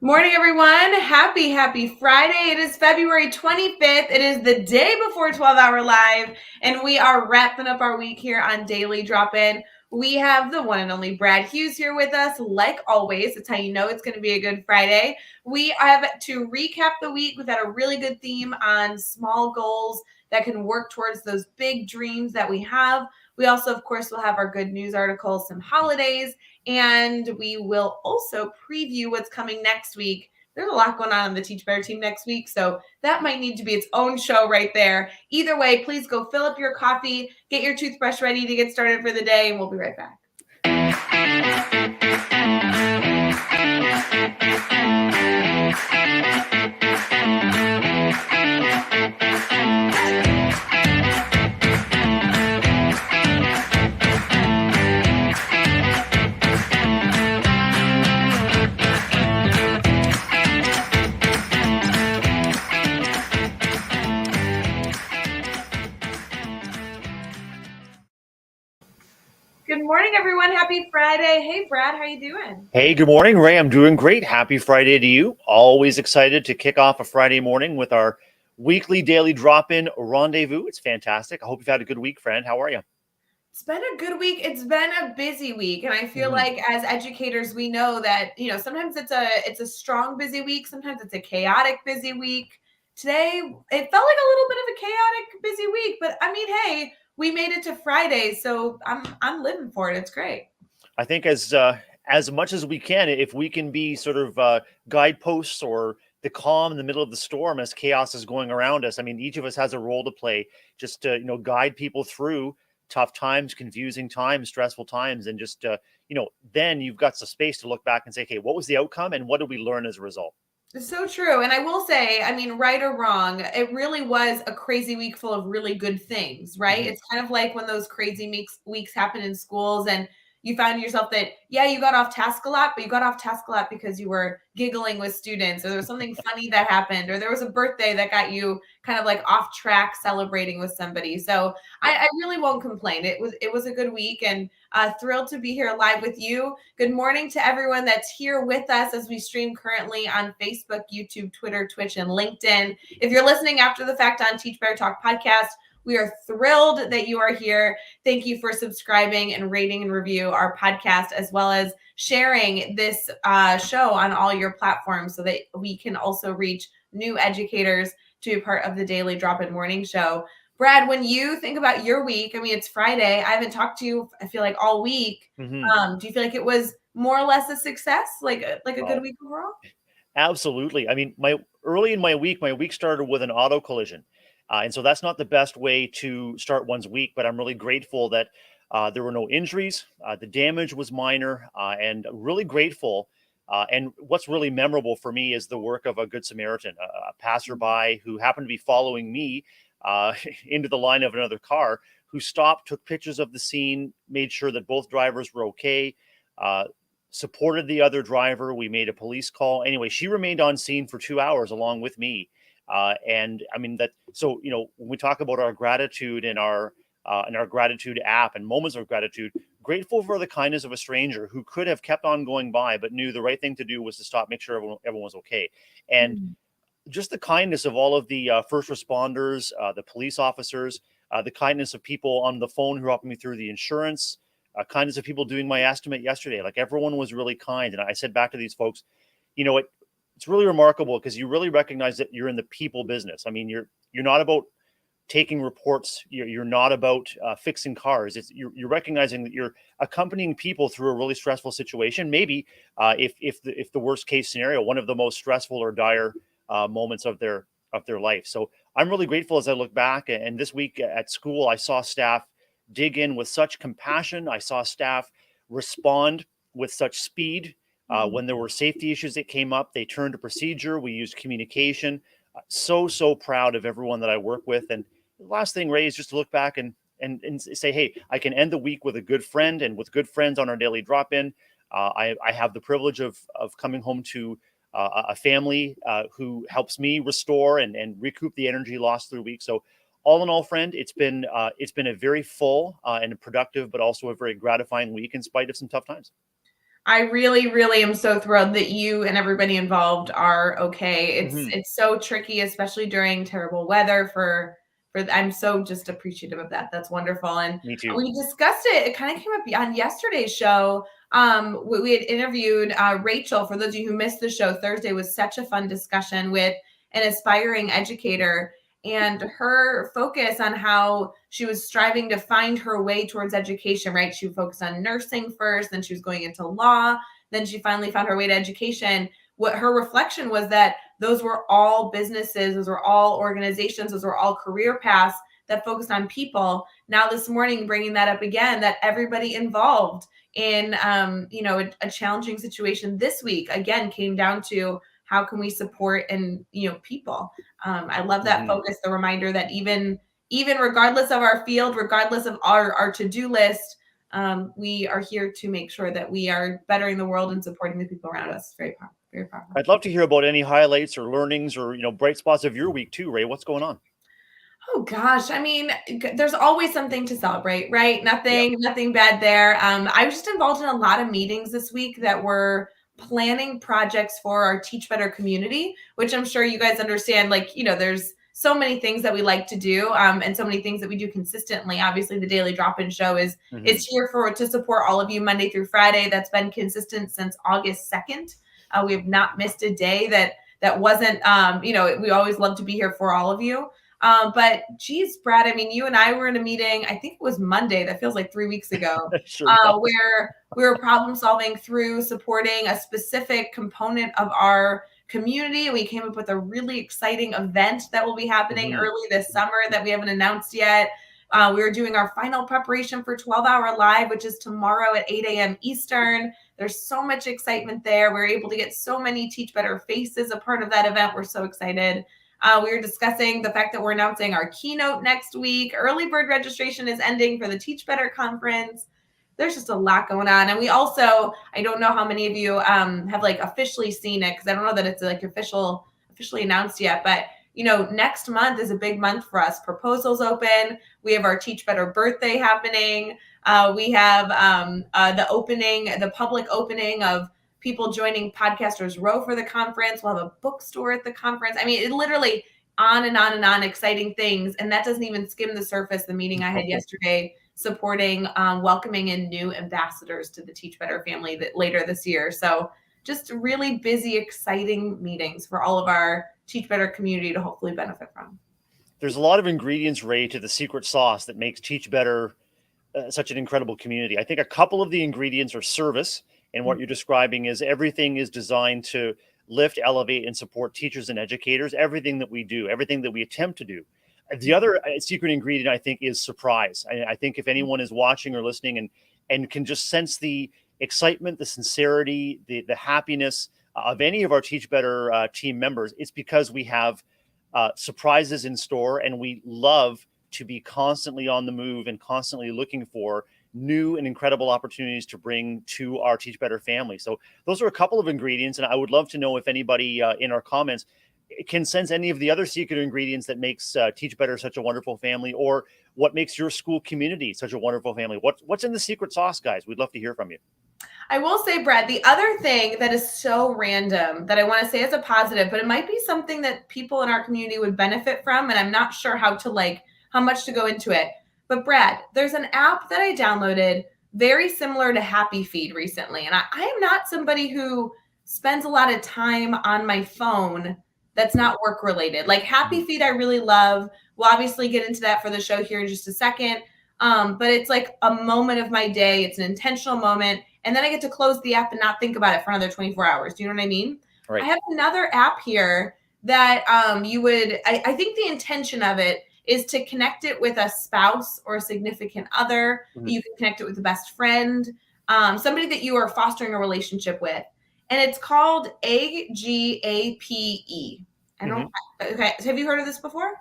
Morning, everyone. Happy Friday. It is February 25th. It is the day before 12-hour live, and we are wrapping up our week here on Daily Drop-In. We have the one and only Brad Hughes here with us. Like always, that's how you know it's going to be a good Friday. We have to recap the week. We've had a really good theme on small goals that can work towards those big dreams that we have. We also, of course, will have our good news articles, some holidays, and we will also preview what's coming next week. There's a lot going on the Teach Better team next week, so that might need to be its own show right there. Either way, please go fill up your coffee, get your toothbrush ready to get started for the day, and we'll be right back. Good morning, everyone. Happy Friday. Hey, Brad, how you doing? Hey, good morning, Ray. I'm doing great. Happy Friday to you. Always excited to kick off a Friday morning with our weekly daily drop-in rendezvous. It's fantastic. I hope you've had a good week, friend. How are you? It's been a good week. It's been a busy week, and I feel like as educators, we know that sometimes it's a strong busy week, sometimes it's a chaotic busy week. Today, it felt like a little bit of a chaotic busy week, but I mean, hey, we made it to Friday, so I'm living for it. It's great. I think as much as we can, if we can be sort of guideposts or the calm in the middle of the storm as chaos is going around us. I mean, each of us has a role to play just to guide people through tough times, confusing times, stressful times, and just then you've got some space to look back and say, okay, what was the outcome and what did we learn as a result? It's so true. And I will say, I mean, right or wrong, it really was a crazy week full of really good things, right? It's kind of like when those crazy weeks happen in schools and you find yourself that, yeah, you got off task a lot, but you got off task a lot because you were giggling with students, or there was something funny that happened, or there was a birthday that got you kind of like off track celebrating with somebody. So I really won't complain. It was a good week, and thrilled to be here live with you. Good morning to everyone that's here with us as we stream currently on Facebook, YouTube, Twitter, Twitch, and LinkedIn. If you're listening after the fact on Teach Better Talk podcast, we are thrilled that you are here. Thank you for subscribing and rating and review our podcast, as well as sharing this show on all your platforms so that we can also reach new educators to be part of the Daily Drop-In Morning Show. Brad, when you think about your week, I mean, it's Friday. I haven't talked to you, I feel like, all week. Do you feel like it was more or less a success, like a good week overall? Absolutely. I mean, early in my week started with an auto collision. And so that's not the best way to start one's week, but I'm really grateful that there were no injuries. The damage was minor and really grateful. And what's really memorable for me is the work of a Good Samaritan, a passerby who happened to be following me into the line of another car, who stopped, took pictures of the scene, made sure that both drivers were okay, supported the other driver. We made a police call. Anyway, she remained on scene for 2 hours along with me. And I mean so when we talk about our gratitude in our gratitude app and moments of gratitude, grateful for the kindness of a stranger who could have kept on going by, but knew the right thing to do was to stop, make sure everyone was okay. And just the kindness of all of the first responders, the police officers, the kindness of people on the phone who helped me through the insurance, kindness of people doing my estimate yesterday. Like, everyone was really kind. And I said back to these folks, it's really remarkable because you really recognize that you're in the people business. I mean, you're not about taking reports. You're not about fixing cars. You're recognizing that you're accompanying people through a really stressful situation. Maybe if the worst case scenario, one of the most stressful or dire moments of their life. So I'm really grateful as I look back. And this week at school, I saw staff dig in with such compassion. I saw staff respond with such speed. When there were safety issues that came up, they turned to procedure. We used communication. So proud of everyone that I work with. And the last thing, Ray, is just to look back and say, hey, I can end the week with a good friend, and with good friends on our daily drop-in. I have the privilege of coming home to a family who helps me restore and recoup the energy lost through the week. So all in all, friend, it's been a very full and productive, but also a very gratifying week in spite of some tough times. I really, really am so thrilled that you and everybody involved are okay. Hmm. It's so tricky, especially during terrible weather for I'm so just appreciative of that. That's wonderful. And Me too. we discussed it. It kind of came up on yesterday's show. We had interviewed Rachel. For those of you who missed the show, Thursday was such a fun discussion with an aspiring educator and her focus on how she was striving to find her way towards education, right? She focused on nursing first, then she was going into law, then she finally found her way to education. What her reflection was that those were all businesses, those were all organizations, those were all career paths that focused on people. Now this morning, bringing that up again, that everybody involved in a challenging situation this week again came down to how can we support and people. I love that Hmm. focus, the reminder that even regardless of our field, regardless of our to-do list, we are here to make sure that we are bettering the world and supporting the people around us. Very powerful, very powerful. I'd love to hear about any highlights or learnings or bright spots of your week too, Ray. What's going on? Oh gosh, I mean, there's always something to celebrate, right? Yeah. Nothing bad there. I was just involved in a lot of meetings this week that were planning projects for our Teach Better community, which I'm sure you guys understand. Like, there's so many things that we like to do, and so many things that we do consistently. Obviously, the Daily Drop-In Show is Hmm. here to support all of you Monday through Friday. That's been consistent since August 2nd. We have not missed a day that wasn't. We always love to be here for all of you. But geez, Brad, I mean, you and I were in a meeting, I think it was Monday, that feels like 3 weeks ago, Sure does. where we were problem solving through supporting a specific component of our community. We came up with a really exciting event that will be happening Hmm. early this summer that we haven't announced yet. We were doing our final preparation for 12-hour live, which is tomorrow at 8 a.m. Eastern. There's so much excitement there. We're able to get so many Teach Better faces a part of that event. We're so excited. We were discussing the fact that we're announcing our keynote next week. Early bird registration is ending for the Teach Better conference. There's just a lot going on. And we also, I don't know how many of you have like officially seen it because I don't know that it's like officially announced yet, but next month is a big month for us. Proposals open. We have our Teach Better birthday happening. We have the public opening of people joining Podcasters Row for the conference. We'll have a bookstore at the conference. I mean, it literally on and on and on, exciting things. And that doesn't even skim the surface. The meeting I had yesterday supporting welcoming in new ambassadors to the Teach Better family later this year. So just really busy, exciting meetings for all of our Teach Better community to hopefully benefit from. There's a lot of ingredients, Ray, to the secret sauce that makes Teach Better such an incredible community. I think a couple of the ingredients are service, and what you're describing is everything is designed to lift, elevate, and support teachers and educators. Everything that we do, everything that we attempt to do. The other secret ingredient, I think, is surprise. I think if anyone is watching or listening and can just sense the excitement, the sincerity, the happiness of any of our Teach Better team members, it's because we have surprises in store, and we love to be constantly on the move and constantly looking for new and incredible opportunities to bring to our Teach Better family. So those are a couple of ingredients, and I would love to know if anybody in our comments can sense any of the other secret ingredients that makes Teach Better such a wonderful family, or what makes your school community such a wonderful family. What's in the secret sauce, guys? We'd love to hear from you. I will say, Brad, the other thing that is so random that I want to say as a positive, but it might be something that people in our community would benefit from, and I'm not sure how much to go into it. But Brad, there's an app that I downloaded very similar to Happy Feed recently. And I am not somebody who spends a lot of time on my phone that's not work related. Like Happy Mhm. Feed, I really love. We'll obviously get into that for the show here in just a second. But it's like a moment of my day. It's an intentional moment. And then I get to close the app and not think about it for another 24 hours. Do you know what I mean? I Right. have another app here that I think the intention of it is to connect it with a spouse or a significant other. Mhm. You can connect it with a best friend, somebody that you are fostering a relationship with. And it's called AGAPE. I don't, Mhm. okay. Have you heard of this before?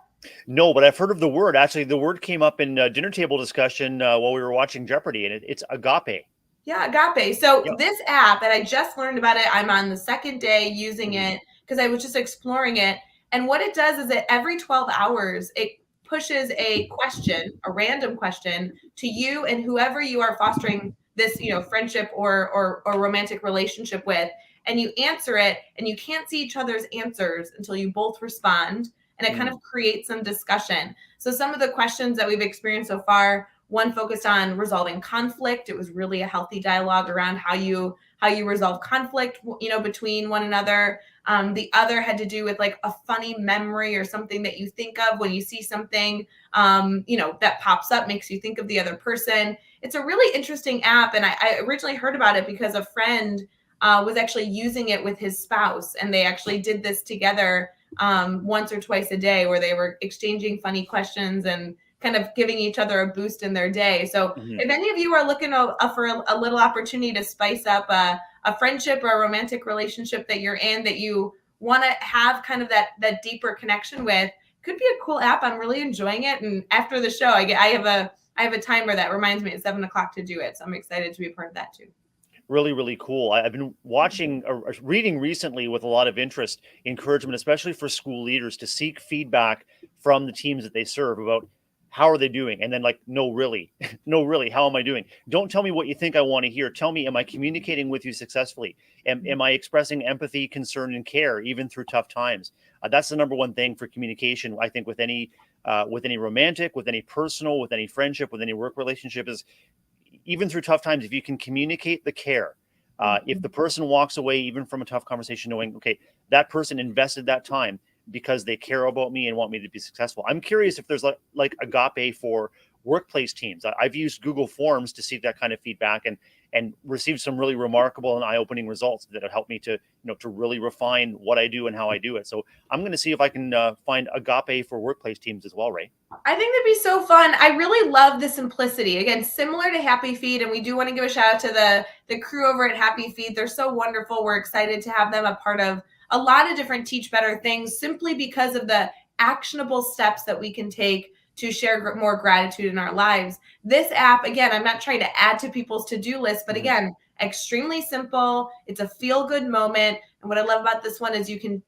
No, but I've heard of the word. Actually, the word came up in dinner table discussion while we were watching Jeopardy, and it's agape. Yeah, Agape. So Yep. this app, and I just learned about it. I'm on the second day using Mhm. it because I was just exploring it. And what it does is that every 12 hours, it pushes a question, a random question to you and whoever you are fostering this, friendship or romantic relationship with, and you answer it and you can't see each other's answers until you both respond, and it kind of creates some discussion. So some of the questions that we've experienced so far, one focused on resolving conflict. It was really a healthy dialogue around how you resolve conflict, between one another. The other had to do with like a funny memory or something that you think of when you see something, that pops up, makes you think of the other person. It's a really interesting app. And I originally heard about it because a friend was actually using it with his spouse, and they actually did this together once or twice a day, where they were exchanging funny questions and kind of giving each other a boost in their day. So if any of you are looking for a little opportunity to spice up a friendship or a romantic relationship that you're in, that you want to have kind of that deeper connection with, could be a cool app. I'm really enjoying it. And after the show, I have a timer that reminds me at 7:00 to do it. So I'm excited to be a part of that too. Really, really cool. I've been watching or reading recently with a lot of interest, encouragement, especially for school leaders, to seek feedback from the teams that they serve about how are they doing, and then like, no, really, no, really, how am I doing? Don't tell me what you think I want to hear. Tell me, am I communicating with you successfully? Am I expressing empathy, concern, and care even through tough times? That's the number one thing for communication, I think, with any romantic, with any personal, with any friendship, with any work relationship, is even through tough times, if you can communicate the care, if the person walks away even from a tough conversation knowing, okay, that person invested that time because they care about me and want me to be successful. I'm curious if there's like agape for workplace teams. I've used Google Forms to see that kind of feedback and received some really remarkable and eye-opening results that have helped me to to really refine what I do and how I do it. So I'm going to see if I can find agape for workplace teams as well, Rae. I think that'd be so fun. I really love the simplicity. Again, similar to Happy Feed, and we do want to give a shout out to the crew over at Happy Feed. They're so wonderful. We're excited to have them a part of a lot of different Teach Better things, simply because of the actionable steps that we can take to share more gratitude in our lives. This app, again, I'm not trying to add to people's to-do list, but again, extremely simple. It's a feel-good moment. And what I love about this one is you can,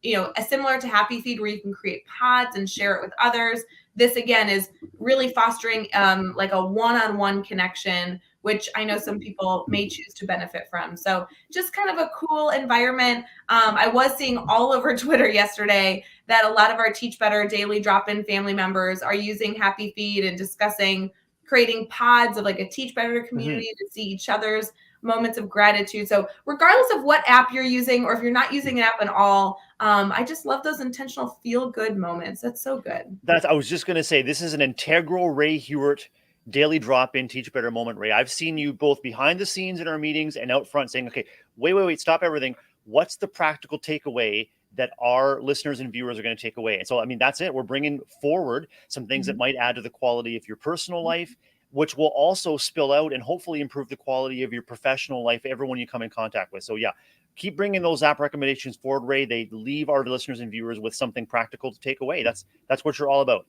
similar to Happy Feed, where you can create pods and share it with others. This, again, is really fostering like a one-on-one connection, which I know some people may choose to benefit from. So just kind of a cool environment. I was seeing all over Twitter yesterday that a lot of our Teach Better daily drop-in family members are using Happy Feed and discussing creating pods of like a Teach Better community to see each other's moments of gratitude. So regardless of what app you're using, or if you're not using an app at all, I just love those intentional feel-good moments. That's so good. I was just going to say, this is an integral Rae Hughart daily drop-in Teach Better moment, Rae. I've seen you both behind the scenes in our meetings and out front saying, okay, wait, stop everything. What's the practical takeaway that our listeners and viewers are going to take away? And so, I mean, that's it. We're bringing forward some things that might add to the quality of your personal life, which will also spill out and hopefully improve the quality of your professional life, everyone you come in contact with. So yeah, keep bringing those app recommendations forward, Rae. They leave our listeners and viewers with something practical to take away. That's what you're all about.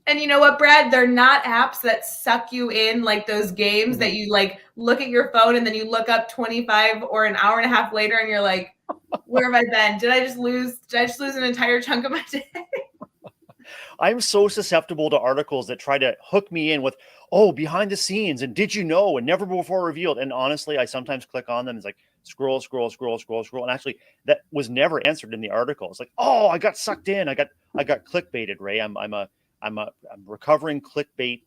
And you know what, Brad? They're not apps that suck you in like those games that you like look at your phone and then you look up 25 or an hour and a half later and you're like, where have I been? Did I just lose an entire chunk of my day? I'm so susceptible to articles that try to hook me in with, oh, behind the scenes and did you know and never before revealed. And honestly, I sometimes click on them. It's like scroll. And actually that was never answered in the article. It's like, oh, I got sucked in. I got clickbaited, Rae. I'm recovering clickbait.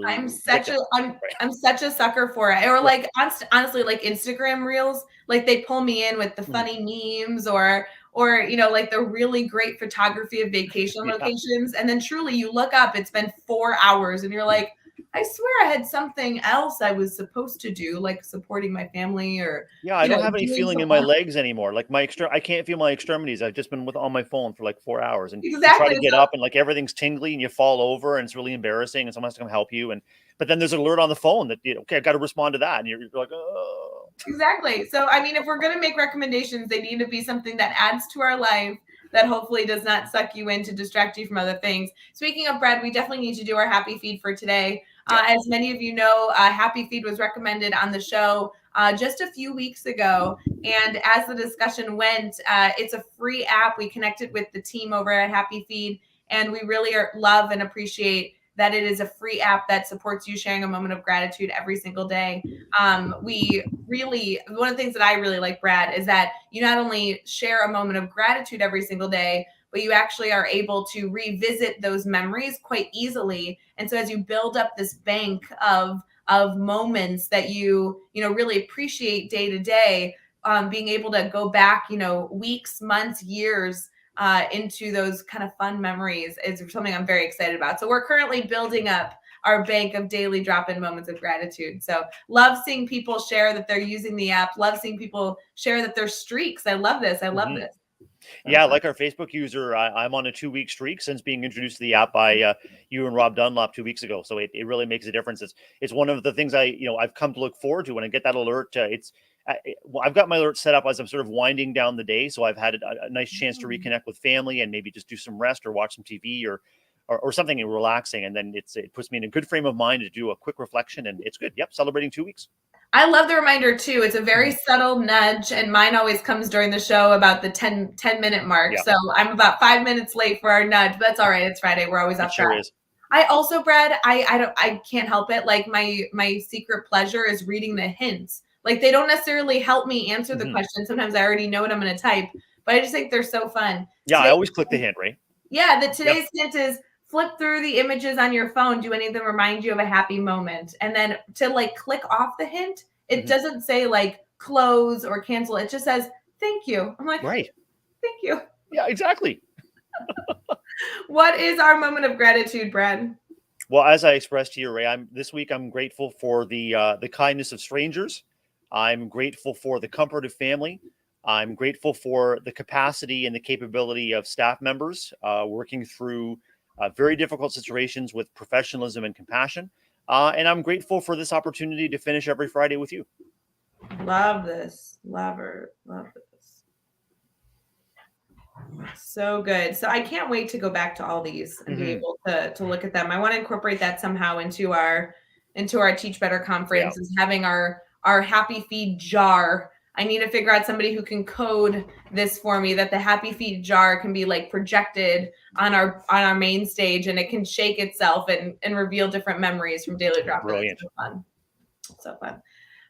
I'm such a sucker for it. Or like honestly, like Instagram reels, like they pull me in with the funny memes or like the really great photography of vacation locations. And then truly you look up, it's been 4 hours and you're like, I swear I had something else I was supposed to do, like supporting my family or I don't have any feeling in my legs anymore. Like I can't feel my extremities. I've just been on my phone for like 4 hours, and you try to get up and like everything's tingly and you fall over and it's really embarrassing and someone has to come help you. But then there's an alert on the phone that, okay, I got to respond to that. And you're like, oh. Exactly. So, I mean, if we're going to make recommendations, they need to be something that adds to our life, that hopefully does not suck you in to distract you from other things. Speaking of, Brad, we definitely need to do our Happy Feed for today. As many of you know, Happy Feed was recommended on the show just a few weeks ago. And as the discussion went, it's a free app. We connected with the team over at Happy Feed, and we really love and appreciate that it is a free app that supports you sharing a moment of gratitude every single day. We really, one of the things that I really like, Brad, is that you not only share a moment of gratitude every single day, but you actually are able to revisit those memories quite easily. And so as you build up this bank of moments that you really appreciate day to day, being able to go back, weeks, months, years into those kind of fun memories is something I'm very excited about. So we're currently building up our bank of daily drop-in moments of gratitude. So love seeing people share that they're using the app. Love seeing people share that they're streaks. I love this. I love this. Yeah, like our Facebook user, I'm on a 2-week streak since being introduced to the app by you and Rob Dunlop 2 weeks ago. So it really makes a difference. It's one of the things I've come to look forward to when I get that alert. I've got my alert set up as I'm sort of winding down the day, so I've had a nice chance to reconnect with family and maybe just do some rest or watch some TV or something relaxing, and then it puts me in a good frame of mind to do a quick reflection, and it's good. Yep, celebrating 2 weeks. I love the reminder too. It's a very subtle nudge, and mine always comes during the show about the 10-minute mark. Yeah. So I'm about 5 minutes late for our nudge, but that's all right. It's Friday. We're always off track. Sure is. I also, Brad, I can't help it. Like my secret pleasure is reading the hints. Like they don't necessarily help me answer the question. Sometimes I already know what I'm going to type, but I just think they're so fun. Yeah, I always click the hint, right? Yeah, today's hint is flip through the images on your phone. Do any of them remind you of a happy moment? And then to click off the hint, it doesn't say close or cancel. It just says, thank you. I'm like, right. Thank you. Yeah, exactly. What is our moment of gratitude, Brad? Well, as I expressed to you, Ray, this week I'm grateful for the kindness of strangers. I'm grateful for the comfort of family. I'm grateful for the capacity and the capability of staff members working through very difficult situations with professionalism and compassion. And I'm grateful for this opportunity to finish every Friday with you. Love this. Love her. Love this. So good. So I can't wait to go back to all these and be able to look at them. I want to incorporate that somehow into our Teach Better conference, is having our happy feed jar. I need to figure out somebody who can code this for me, that the happy feed jar can be projected on our main stage, and it can shake itself and reveal different memories from Daily Drop. Brilliant. So fun.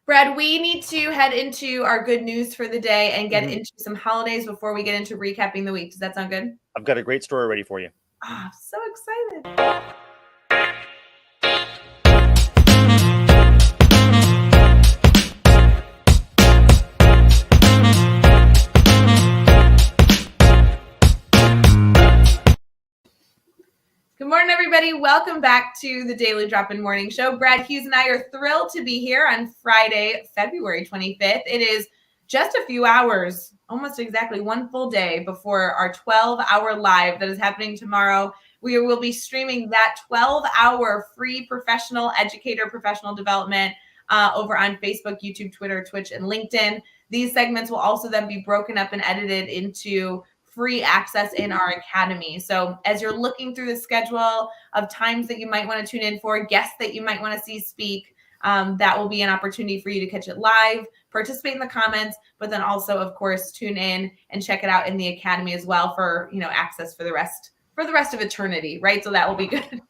Brad, we need to head into our good news for the day and get into some holidays before we get into recapping the week. Does that sound good? I've got a great story ready for you. Oh, so excited. Good morning, everybody. Welcome back to the Daily Drop-In Morning Show. Brad Hughes and I are thrilled to be here on Friday, February 25th. It is just a few hours, almost exactly one full day before our 12-hour live that is happening tomorrow. We will be streaming that 12-hour free professional development over on Facebook, YouTube, Twitter, Twitch, and LinkedIn. These segments will also then be broken up and edited into free access in our academy. So as you're looking through the schedule of times that you might want to tune in for, guests that you might want to see speak, that will be an opportunity for you to catch it live, participate in the comments, but then also, of course, tune in and check it out in the academy as well for access for the rest of eternity, right? So that will be good.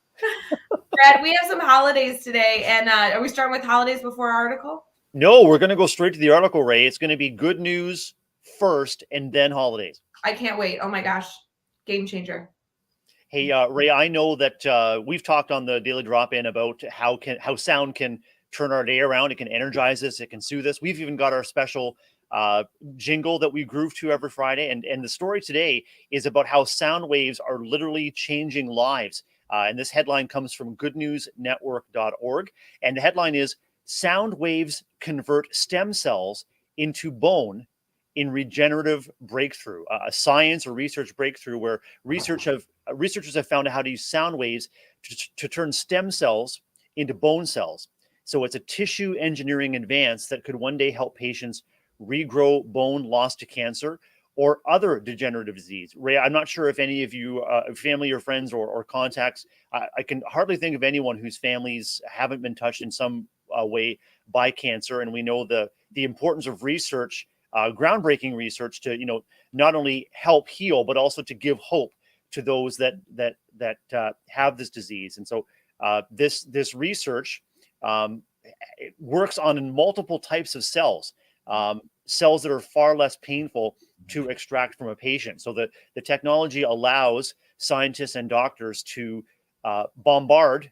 Brad, we have some holidays today, and are we starting with holidays before our article? No, we're going to go straight to the article, Ray. It's going to be good news first and then holidays. I can't wait. Oh my gosh. Game changer. Hey, Ray, I know that we've talked on the Daily Drop-In about how sound can turn our day around. It can energize us. It can soothe us. We've even got our special jingle that we groove to every Friday. And the story today is about how sound waves are literally changing lives. And this headline comes from goodnewsnetwork.org. And the headline is, sound waves convert stem cells into bone in regenerative breakthrough, a science or research breakthrough where researchers have found out how to use sound waves to turn stem cells into bone cells. So it's a tissue engineering advance that could one day help patients regrow bone lost to cancer or other degenerative disease. Ray, I'm not sure if any of you, family or friends or contacts, I can hardly think of anyone whose families haven't been touched in some way by cancer. And we know the importance of research, groundbreaking research to not only help heal but also to give hope to those that have this disease. And so This research it works on multiple types of cells, cells that are far less painful to extract from a patient. So the technology allows scientists and doctors to bombard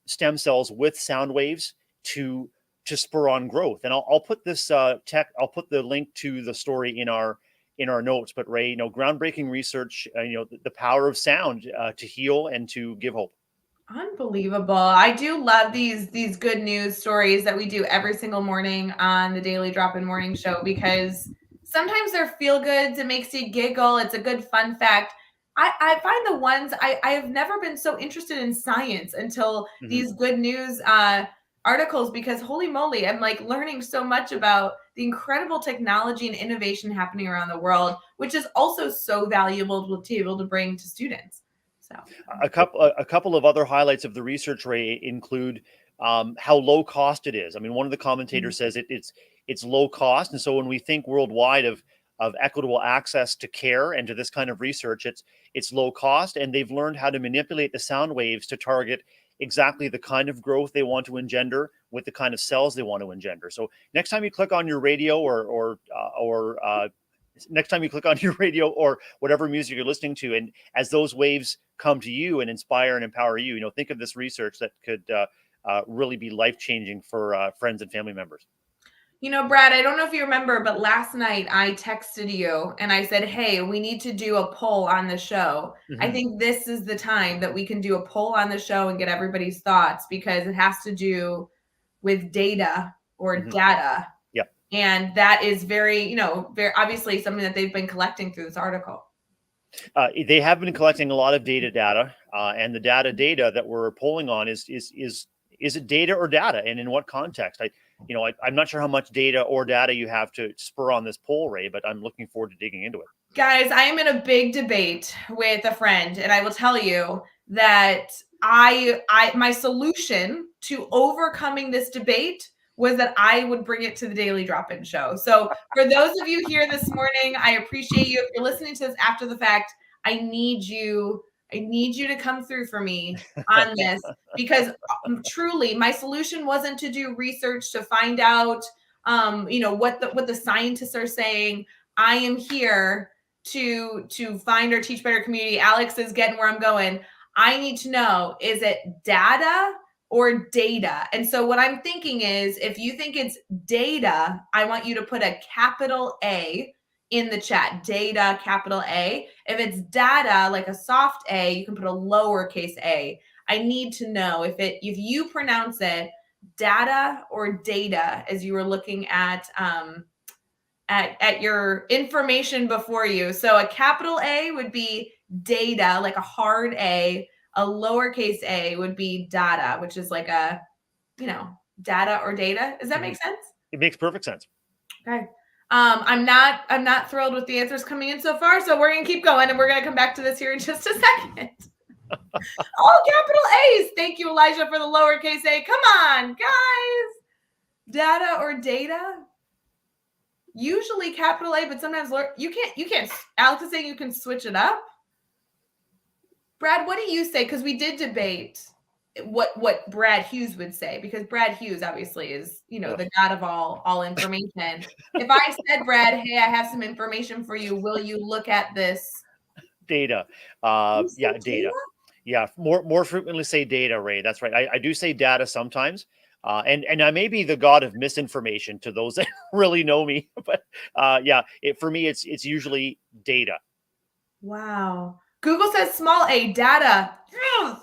stem cells with sound waves to spur on growth. And I'll put this I'll put the link to the story in our notes. But Rae, groundbreaking research, the power of sound to heal and to give hope. Unbelievable. I do love these good news stories that we do every single morning on the Daily Drop-In Morning Show, because sometimes they're feel goods. It makes you giggle. It's a good fun fact. I find the ones I have never been so interested in science until Mhm. these good news articles, because holy moly, I'm like learning so much about the incredible technology and innovation happening around the world, which is also so valuable to be able to bring to students. So A couple of other highlights of the research, Rae, include how low cost it is. I mean, one of the commentators says it's low cost, and so when we think worldwide of equitable access to care and to this kind of research, it's low cost, and they've learned how to manipulate the sound waves to target exactly the kind of growth they want to engender with the kind of cells they want to engender. So next time you click on your radio or next time you click on your radio or whatever music you're listening to, and as those waves come to you and inspire and empower you, think of this research that could really be life changing for friends and family members. Brad, I don't know if you remember, but last night I texted you and I said, hey, we need to do a poll on the show. I Hmm. think this is the time that we can do a poll on the show and get everybody's thoughts, because it has to do with data or Hmm. data. Yeah. And that is very, very obviously something that they've been collecting through this article. They have been collecting a lot of data, and the data that we're polling on is it data or data, and in what context? I'm not sure how much data or data you have to spur on this poll, Rae, but I'm looking forward to digging into it. Guys, I am in a big debate with a friend, and I will tell you that my solution to overcoming this debate was that I would bring it to the Daily Drop-In Show. So for those of you here this morning, I appreciate you. If you're listening to this after the fact, I need you to come through for me on this, because truly my solution wasn't to do research to find out what the scientists are saying. I am here to find our Teach Better community. Alex is getting where I'm going. I need to know, is it data or data? And so what I'm thinking is, if you think it's data, I want you to put a capital A in the chat. Data, capital A. If it's data, like a soft A, you can put a lowercase a. I need to know if you pronounce it data or data as you were looking at your information before you. So a capital A would be data, like a hard A. A lowercase a would be data, which is like a, data or data. Does that make Mhm. sense? It makes perfect sense. Okay. I'm not thrilled with the answers coming in so far, so we're gonna keep going, and we're gonna come back to this here in just a second. All capital A's. Thank you, Elijah, for the lowercase a. Come on, guys. Data or data? Usually capital A, but sometimes you can't. Alex is saying you can switch it up. Brad, what do you say? Because we did debate what Brad Hughes would say, because Brad Hughes obviously is, Ugh. the god of all information. If I said, Brad, hey, I have some information for you, will you look at this? Data. You say Yeah, data. data? Yeah, more frequently say data, Rae. That's right. I do say data sometimes, and I may be the god of misinformation to those that really know me. But yeah, for me, it's usually data. Wow. Google says small a, data. Yes.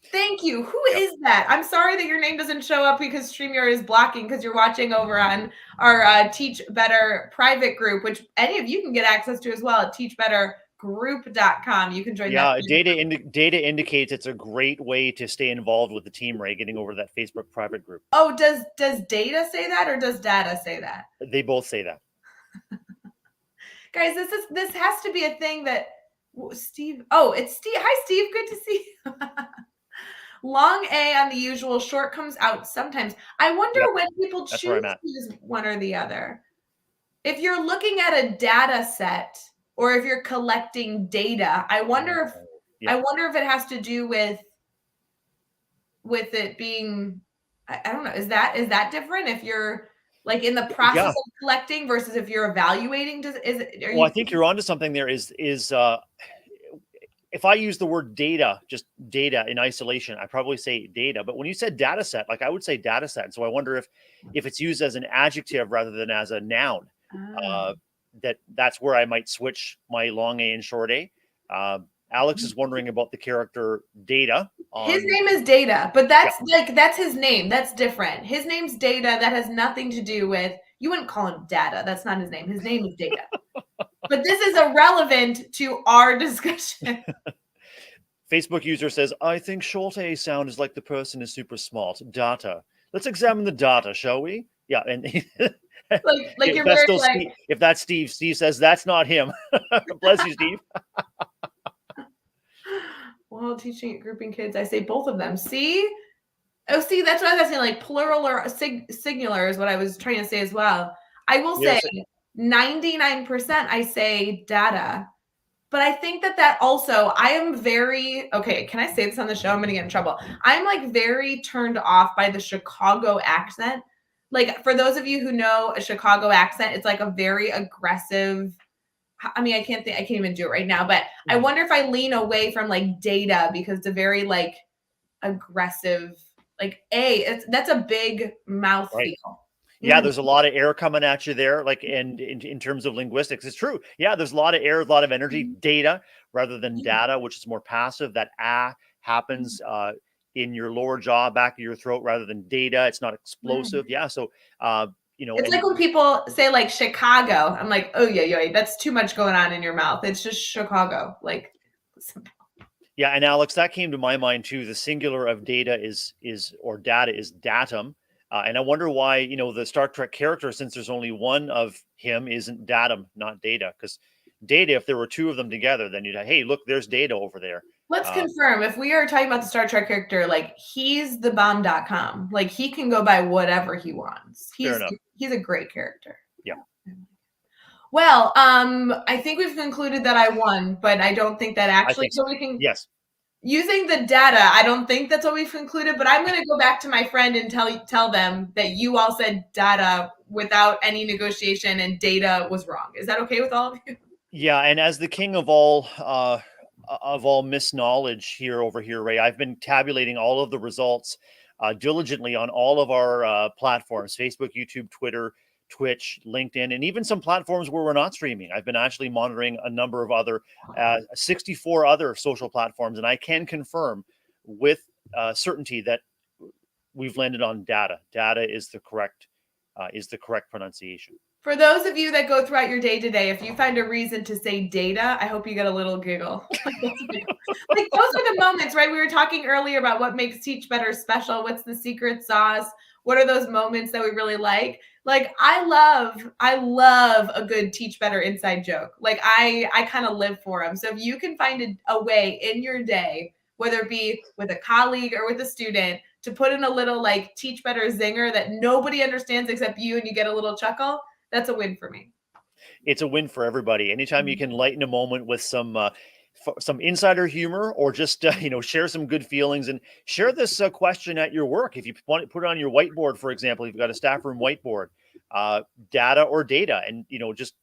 Thank you. Who Yep. is that? I'm sorry that your name doesn't show up because StreamYard is blocking, because you're watching over on our Teach Better private group, which any of you can get access to as well at teachbettergroup.com. You can join that. Yeah, data indicates it's a great way to stay involved with the team, Rae. Getting over that Facebook private group. Oh, does data say that, or does data say that? They both say that. Guys, this has to be a thing that Steve. Oh, it's Steve. Hi, Steve. Good to see you. Long A on the usual, short comes out sometimes. I Yep, wonder when people that's where choose I'm at. to use one or the other. If you're looking at a data set, or if you're collecting data, I Oh, wonder if yeah. it has to do with with it being, I don't know, is that different if you're like in the process Yeah. of collecting versus if you're evaluating? Are Well, I you? think you're onto something there. Is if I use the word data, just data in isolation, I probably say data. But when you said data set, like I would say data set. And so I wonder if it's used as an adjective rather than as a noun. Ah. Uh, that's where I might switch my long A and short A. Alex is wondering about the character Data His on. name is Data, but Yeah, that's his name. That's different. His name's Data. That has nothing to do with, you wouldn't call him Data. That's not his name. His name is Data. But this is irrelevant to our discussion. Facebook user says, I think short A sound is like the person is super smart. Data. Let's examine the data, shall we? Yeah, and Like if you're that's very still like, Steve, if that's Steve, Steve says that's not him. Bless you, Steve. well, teaching grouping kids, I say both of them. See? Oh, see, that's what I was saying. Like plural or singular is what I was trying to say as well. I will say Yes. 99% I say data. But I think that also, I am very, okay, can I say this on the show? I'm going to get in trouble. I'm like very turned off by the Chicago accent. Like for those of you who know a Chicago accent, it's like a very aggressive. I mean, I can't even do it right now, but I wonder if I lean away from like data because it's a very like aggressive, like that's a big mouth Right. feel. Yeah, Mm, there's a lot of air coming at you there, like, and in terms of linguistics, it's true. Yeah, there's a lot of air, a lot of energy, mhm, data rather than yeah, data, which is more passive. That mhm, happens in your lower jaw, back of your throat, rather than data. It's not right. explosive. Yeah, so uh, It's and like when people say like Chicago. I'm like, oh yeah, that's too much going on in your mouth. It's just Chicago. Like, yeah, and Alex, that came to my mind too. The singular of data is or data is datum. And I wonder why, the Star Trek character, since there's only one of him, isn't datum, not data. Because data, if there were two of them together, then you'd have, hey, look, there's data over there. let's Uh, confirm if we are talking about the Star Trek character, like he's the bomb.com. Like he can go by whatever he wants. Fair He's enough. he's a great character. Yeah, Yeah. Well, I think we've concluded that I won, but I don't think that I actually, think so so. we can, Yes. using the data, I don't think that's what we've concluded, but I'm going to go back to my friend and tell them that you all said data without any negotiation and data was wrong. Is that okay with all of you? Yeah, and as the king of all misknowledge here over here, Ray, I've been tabulating all of the results diligently on all of our platforms: Facebook, YouTube, Twitter, Twitch, LinkedIn, and even some platforms where we're not streaming. I've been actually monitoring a number of other 64 other social platforms, and I can confirm with certainty that we've landed on data. Data is the correct pronunciation. For those of you that go throughout your day to day, if you find a reason to say data, I hope you get a little giggle. Like those are the moments, right? We were talking earlier about what makes Teach Better special. What's the secret sauce? What are those moments that we really like? Like I love a good Teach Better inside joke. Like I kind of live for them. So if you can find a way in your day, whether it be with a colleague or with a student, to put in a little like Teach Better zinger that nobody understands except you and you get a little chuckle, that's a win for me. It's a win for everybody. Anytime you can lighten a moment with some insider humor, or just share some good feelings, and share this question at your work. If you want to put it on your whiteboard, for example, if you've got a staff room whiteboard, uh, data or data, and just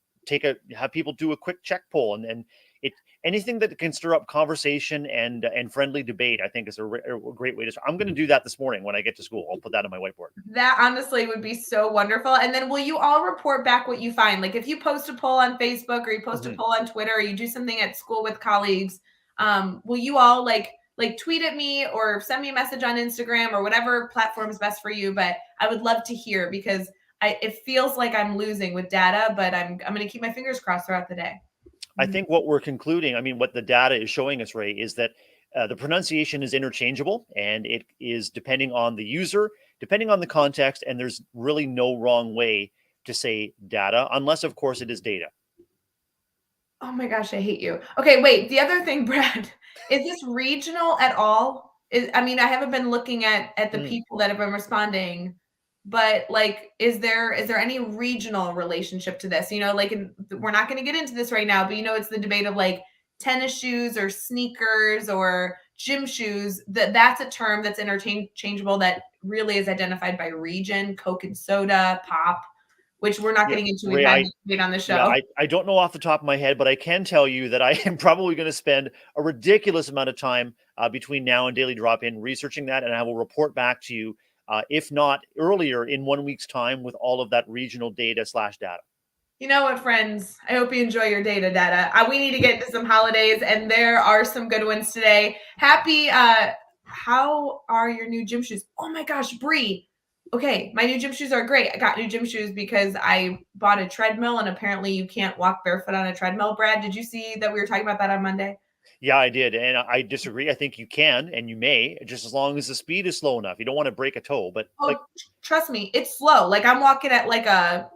have people do a quick check poll, and it anything that can stir up conversation and friendly debate. I think is a great way to. I'm going to do that this morning when I get to school. I'll put that on my whiteboard. That honestly would be so wonderful. And then will you all report back what you find? Like if you post a poll on Facebook or you post a Mhm. poll on Twitter or you do something at school with colleagues, will you all like tweet at me or send me a message on Instagram or whatever platform is best for you? But I would love to hear because it feels like I'm losing with data, but I'm going to keep my fingers crossed throughout the day. I think what we're concluding, I mean, what the data is showing us, Ray, is that the pronunciation is interchangeable, and it is depending on the user, depending on the context, and there's really no wrong way to say data, unless, of course, it is data. Oh my gosh, I hate you. Okay, wait. The other thing, Brad, is this regional at all? I mean, I haven't been looking at the Mm. people that have been responding, but like, is there any regional relationship to this? Like, we're not going to get into this right now, but it's the debate of like tennis shoes or sneakers or gym shoes, that's a term that's interchangeable that really is identified by region, Coke and soda, pop, which we're not Yeah, getting into. We've Ray, had this debate on the yeah, show. I don't know off the top of my head, but I can tell you that I am probably going to spend a ridiculous amount of time between now and Daily Drop In researching that, and I will report back to you, if not earlier, in 1 week's time with all of that regional data/data. You know what, friends? I hope you enjoy your data. We need to get into some holidays, and there are some good ones today. Happy, how are your new gym shoes? Oh my gosh, Bree. Okay, my new gym shoes are great. I got new gym shoes because I bought a treadmill, and apparently you can't walk barefoot on a treadmill. Brad, did you see that we were talking about that on Monday? Yeah, I did, and I disagree. I think you can and you may, just as long as the speed is slow enough. You don't want to break a toe, but like, Oh, trust me, it's slow. Like I'm walking at like a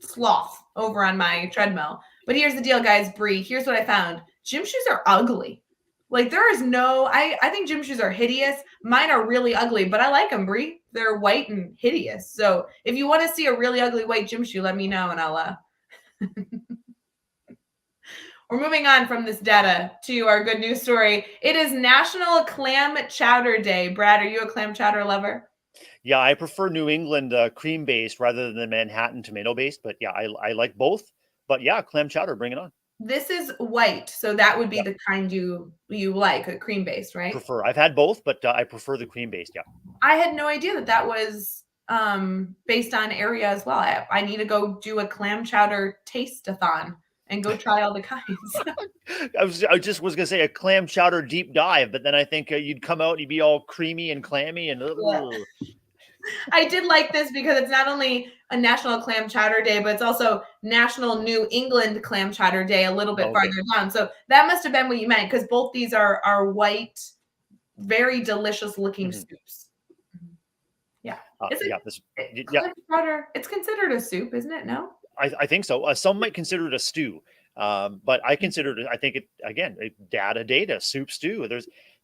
sloth over on my treadmill. But here's the deal, guys. Bree, here's what I found. Gym shoes are ugly. Like there is no, I think gym shoes are hideous. Mine are really ugly, but I like them, Bree. They're white and hideous. So if you want to see a really ugly white gym shoe, let me know and I'll We're moving on from this data to our good news story. It is National Clam Chowder Day. Brad, are you a clam chowder lover? yeah, I prefer New England cream based rather than Manhattan tomato based. But yeah, I like both. But yeah, clam chowder, bring it on. This is white, so that would be Yeah, the kind you like, a cream based, right? prefer. I've had both, but I prefer the cream based. Yeah. I had no idea that that was based on area as well. I need to go do a clam chowder taste-a-thon and go try all the kinds. I just was gonna say a clam chowder deep dive, but then I think you'd come out, you'd be all creamy and clammy, and Yeah. I did like this because it's not only a National Clam Chowder Day, but it's also National New England Clam Chowder Day a little bit okay. farther down. So that must have been what you meant because both these are white, very delicious looking Hmm. soups. Yeah. Is Yeah, it yeah, clam chowder? It's considered a soup, isn't it? No? I think so. Some might consider it a stew, but I consider it. I think it again, data soup stew.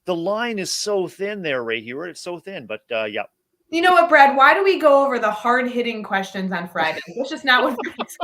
The line is so thin there, Ray Hughart. It's so thin, but yeah. You know what, Brad? Why do we go over the hard-hitting questions on Friday? That's just not what Friday's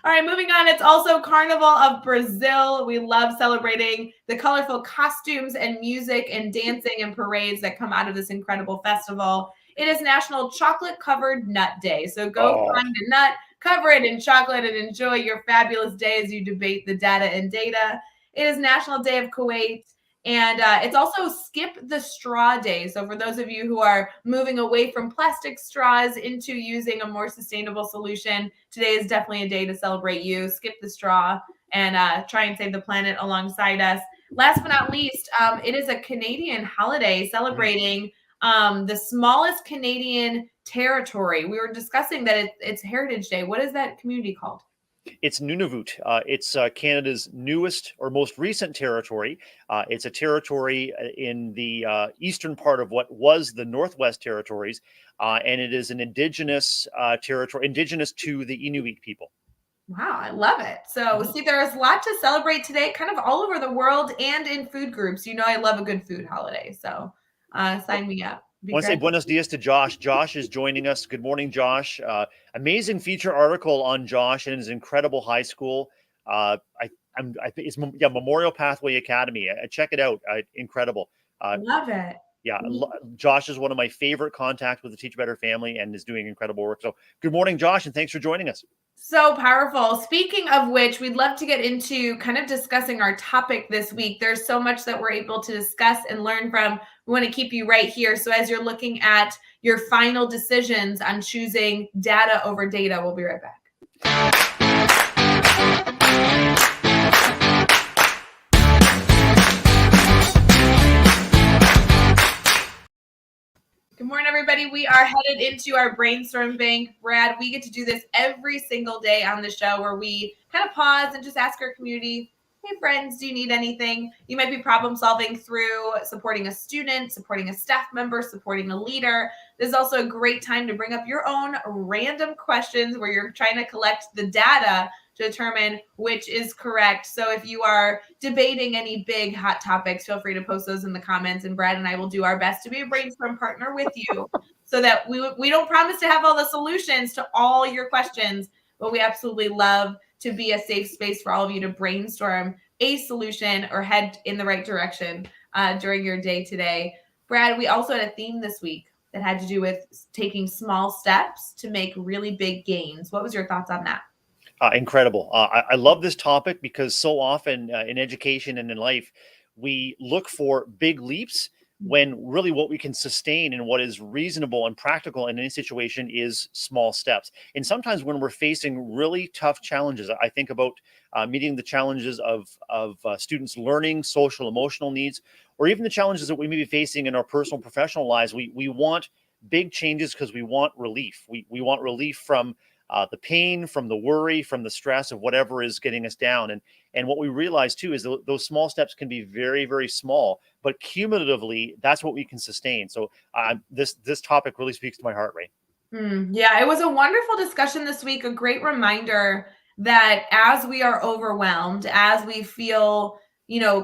All right, moving on. It's also Carnival of Brazil. We love celebrating the colorful costumes and music and dancing and parades that come out of this incredible festival. It is National Chocolate Covered Nut Day. So go Oh, find a nut, cover it in chocolate, and enjoy your fabulous day as you debate the data. It is National Day of Kuwait. And it's also Skip the Straw Day. So, for those of you who are moving away from plastic straws into using a more sustainable solution, today is definitely a day to celebrate you. Skip the straw and try and save the planet alongside us. Last but not least, it is a Canadian holiday mhm. celebrating the smallest Canadian territory. We were discussing that it's Heritage Day. What is that community called? It's Nunavut. It's Canada's newest or most recent territory. It's a territory in the eastern part of what was the Northwest Territories, and it is an indigenous territory, indigenous to the Inuit people. Wow, I love it. So, Mhm. see, there's a lot to celebrate today, kind of all over the world and in food groups. You know, I love a good food holiday. So, sign me up. I Be want to say great. buenos dias to Josh. Josh is joining us. Good morning, Josh. Amazing feature article on Josh and his incredible high school. I think it's Memorial Pathway Academy. Check it out. Incredible. Uh, Love it. yeah, Josh is one of my favorite contacts with the Teach Better family and is doing incredible work. So, good morning, Josh, and thanks for joining us. So powerful. Speaking of which, we'd love to get into kind of discussing our topic this week. There's so much that we're able to discuss and learn from. We want to keep you right here. So, as you're looking at your final decisions on choosing data over data, we'll be right back. Good morning, everybody. We are headed into our brainstorm bank. Brad, we get to do this every single day on the show where we kind of pause and just ask our community, hey, friends, do you need anything? You might be problem solving through supporting a student, supporting a staff member, supporting a leader. This is also a great time to bring up your own random questions where you're trying to collect the data to determine which is correct. So if you are debating any big hot topics, feel free to post those in the comments, and Brad and I will do our best to be a brainstorm partner with you so that we don't promise to have all the solutions to all your questions, but we absolutely love to be a safe space for all of you to brainstorm. a solution or head in the right direction during your day today. Brad, we also had a theme this week that had to do with taking small steps to make really big gains. What was your thoughts on that? Incredible. I love this topic because so often in education and in life, we look for big leaps when really what we can sustain and what is reasonable and practical in any situation is small steps. And sometimes when we're facing really tough challenges, I think about meeting the challenges of students' learning, social, emotional needs, or even the challenges that we may be facing in our personal, professional lives. We want big changes because we want relief. We want relief from the pain, from the worry, from the stress of whatever is getting us down. And what we realize too is those small steps can be very, very small, but cumulatively, that's what we can sustain. So this topic really speaks to my heart, Rae. Yeah, it was a wonderful discussion this week. A great reminder that as we are overwhelmed, as we feel,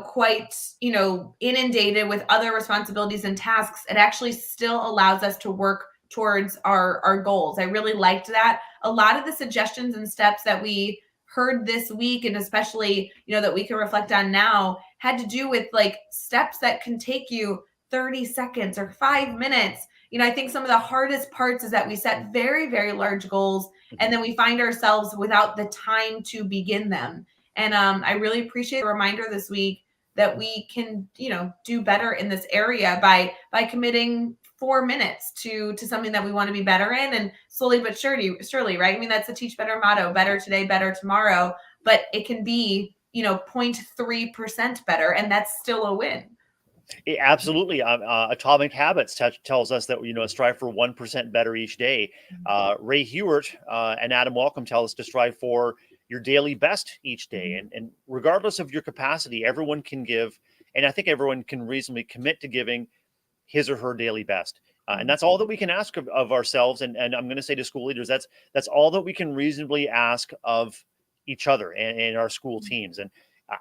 quite, inundated with other responsibilities and tasks, it actually still allows us to work towards our goals. I really liked that. A lot of the suggestions and steps that we heard this week, and especially, that we can reflect on now, had to do with like steps that can take you 30 seconds or 5 minutes. I think some of the hardest parts is that we set very, very large goals and then we find ourselves without the time to begin them. And I really appreciate the reminder this week that we can, do better in this area by committing 4 minutes to something that we want to be better in, and slowly but surely, right? I mean, that's the Teach Better motto: better today, better tomorrow. But it can be, 0.3% better, and that's still a win. Absolutely. Atomic Habits tells us that, strive for 1% better each day. Rae Hughart and Adam Welcome tell us to strive for your daily best each day. And regardless of your capacity, everyone can give. And I think everyone can reasonably commit to giving his or her daily best. And that's all that we can ask of ourselves. And I'm going to say to school leaders, that's all that we can reasonably ask of each other and our school teams. And